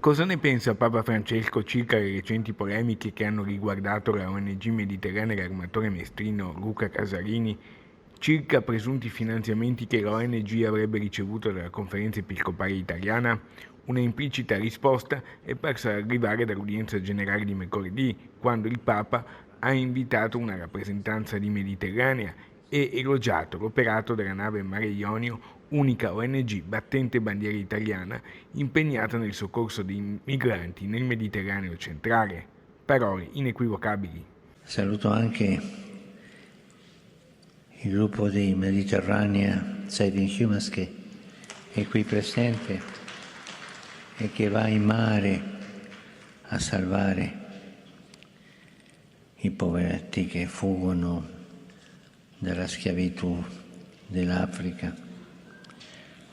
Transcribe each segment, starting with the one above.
Cosa ne pensa Papa Francesco circa le recenti polemiche che hanno riguardato la ONG mediterranea e l'armatore mestrino Luca Casarini, circa presunti finanziamenti che la ONG avrebbe ricevuto dalla Conferenza Episcopale Italiana? Una implicita risposta è parsa arrivare dall'udienza generale di mercoledì, quando il Papa ha invitato una rappresentanza di Mediterranea e elogiato l'operato della nave Mare Ionio, unica ONG battente bandiera italiana impegnata nel soccorso dei migranti nel Mediterraneo centrale. Parole inequivocabili. Saluto anche il gruppo di Mediterranea Saving Humans che è qui presente e che va in mare a salvare i poveretti che fuggono dalla schiavitù dell'Africa.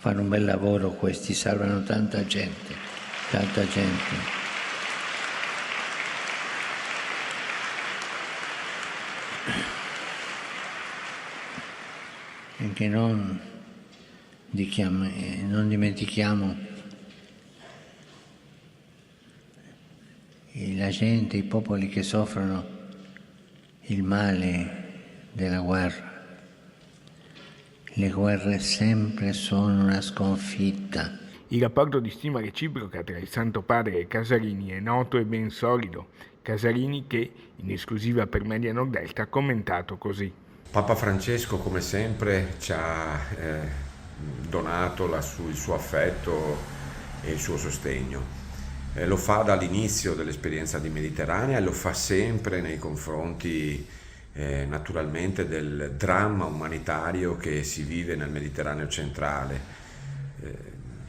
Fanno un bel lavoro questi, salvano tanta gente, tanta gente. E che non dimentichiamo la gente, i popoli che soffrono il male della guerra. Le guerre sempre sono una sconfitta. Il rapporto di stima reciproca tra il Santo Padre e Casarini è noto e ben solido. Casarini che, in esclusiva per Media Nord-Est, ha commentato così. Papa Francesco, come sempre, ci ha donato il suo affetto e il suo sostegno. Lo fa dall'inizio dell'esperienza di Mediterranea e lo fa sempre nei confronti naturalmente del dramma umanitario che si vive nel Mediterraneo centrale.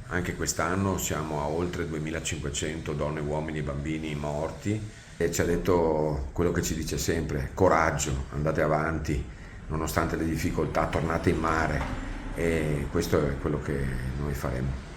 Anche quest'anno siamo a oltre 2500 donne, uomini e bambini morti e ci ha detto quello che ci dice sempre: coraggio, andate avanti, nonostante le difficoltà tornate in mare, e questo è quello che noi faremo.